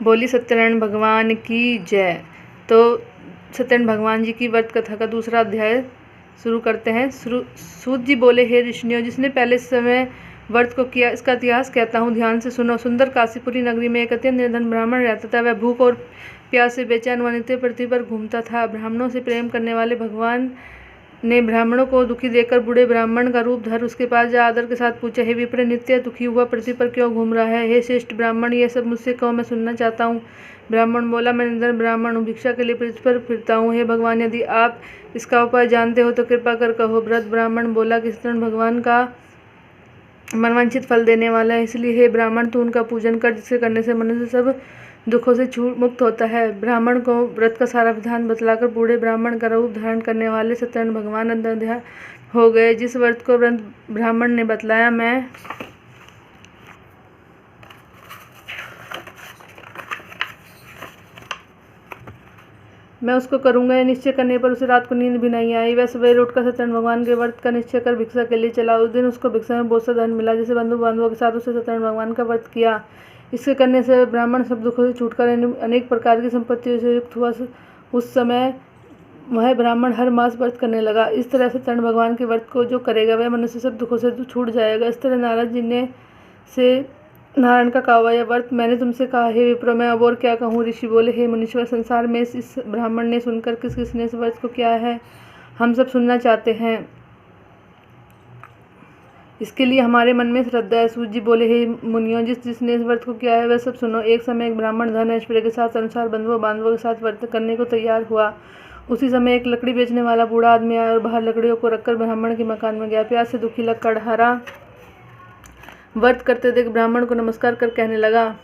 बोली सत्यनारायण भगवान की जय। तो सत्यनारायण भगवान जी की व्रत कथा का दूसरा अध्याय शुरू करते हैं। सूत जी बोले, हे ऋषियों, जिसने पहले समय व्रत को किया इसका इतिहास कहता हूँ, ध्यान से सुनो। सुंदर काशीपुरी नगरी में एक अत्यंत निर्धन ब्राह्मण रहता था। वह भूख और प्यास से बेचैन व नित्य पृथ्वी पर घूमता था। ब्राह्मणों से प्रेम करने वाले भगवान ने ब्राह्मणों को दुखी देखकर बूढ़े ब्राह्मण का रूप धर उसके पास जा आदर के साथ पूछा, हे विप्र, नित्य दुखी हुआ पृथ्वी पर क्यों घूम रहा है? हे श्रेष्ठ ब्राह्मण, ये सब मुझसे कहो, मैं सुनना चाहता हूँ। ब्राह्मण बोला, मैं निर्धन ब्राह्मण हूँ, भिक्षा के लिए पृथ्वी पर फिरता हूँ। हे भगवान, यदि आप इसका उपाय जानते हो तो कृपा कर कहो। वृद्ध ब्राह्मण बोला कि सत्यनारायण भगवान का मनवांछित फल देने वाला है, इसलिए हे ब्राह्मण, तू उनका पूजन कर, जिससे करने से मनुष्य सब दुखों से मुक्त होता है। ब्राह्मण को व्रत का सारा विधान बतलाकर बूढ़े ब्राह्मण का रूप धारण करने वाले सत्यनारायण भगवान अंतर्ध्यान हो गए। जिस व्रत को वृद्ध ब्राह्मण ने बतलाया मैं उसको करूंगा। यह निश्चय करने पर उसे रात को नींद भी नहीं आई। वह सवेरे उठकर सत्यनारायण भगवान के व्रत का निश्चय कर भिक्षा के लिए चला। उस दिन उसको भिक्षा में बहुत सा धन मिला, जिसे बंधु बांधवों के साथ उसे सत्यनारायण भगवान का व्रत किया। इसके करने से ब्राह्मण सब दुखों से छूटकर अनेक प्रकार की संपत्तियों से युक्त हुआ। उस समय वह ब्राह्मण हर मास व्रत करने लगा। इस तरह सत्यनारायण भगवान के व्रत को जो करेगा वह मनुष्य सब दुखों से छूट जाएगा। इस तरह नारद जी ने से नारायण का कहा हुआ यह व्रत मैंने तुमसे कहा, हे विप्र, मैं अब और क्या कहूँ। ऋषि बोले, हे मुनीश्वर, संसार में इस ब्राह्मण ने सुनकर किस किसने इस व्रत को किया है, हम सब सुनना चाहते हैं। इसके लिए हमारे मन में श्रद्धा है। सूत जी बोले, हे मुनियों, जिसने इस व्रत को किया है वह सब सुनो। एक समय एक ब्राह्मण धन ऐश्वर्य के साथ अनुसार बंधुओं बांधवों के साथ व्रत करने को तैयार हुआ। उसी समय एक लकड़ी बेचने वाला बूढ़ा आदमी आया और बाहर लकड़ियों को रखकर ब्राह्मण के मकान में गया। प्यास से दुखी लकड़हारा व्रत करते देख ब्राह्मण को नमस्कार कर कहने लगा,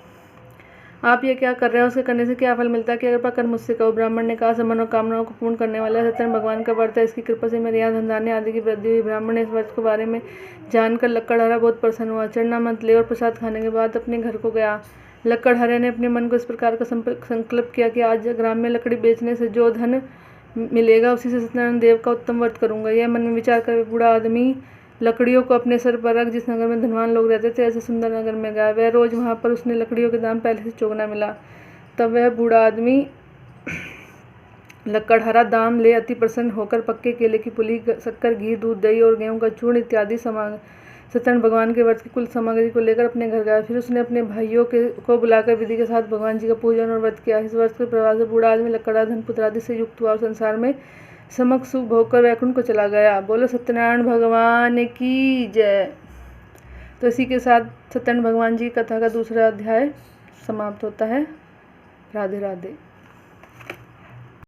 आप ये क्या कर रहे हैं? उसके करने से क्या फल मिलता है? क्या कृपा कर मुझसे कहो। ब्राह्मण ने कहा, सब मनोकामनाओं को पूर्ण करने वाला सत्यनारायण भगवान का व्रत है, इसकी कृपा से मेरे यहाँ धन धान्य आदि की वृद्धि हुई। ब्राह्मण ने इस व्रत के बारे में जानकर लकड़हारा बहुत प्रसन्न हुआ। चरणामृत ले और प्रसाद खाने के बाद अपने घर को गया। लकड़हारे ने अपने मन को इस प्रकार का संकल्प किया कि आज ग्राम में लकड़ी बेचने से जो धन मिलेगा उसी से सत्यनारायण देव का उत्तम व्रत करूंगा। यह मन में विचार कर बूढ़ा आदमी लकड़ियों को अपने सर पर रख जिस नगर में धनवान लोग रहते थे ऐसे सुंदर नगर में गया। वह रोज वहां पर उसने लकड़ियों के दाम पहले से चौगुना मिला। तब वह बूढ़ा आदमी लकड़हारा दाम ले अति प्रसन्न होकर पक्के केले की पुली, शक्कर, घी, दूध, दही और गेहूं का चूर्ण इत्यादि सत्यनारायण भगवान के व्रत की कुल सामग्री को लेकर अपने घर गया। फिर उसने अपने भाइयों को बुलाकर विधि के साथ भगवान जी का पूजन और व्रत किया। इस व्रत के प्रभाव से बूढ़ा आदमी लकड़हारा धन पुत्र आदि से युक्त हुआ और संसार में समक सुख भोगकर वैकुंठ को चला गया। बोलो सत्यनारायण भगवान की जय। तो इसी के साथ सत्यनारायण भगवान जी कथा का दूसरा अध्याय समाप्त होता है। राधे राधे।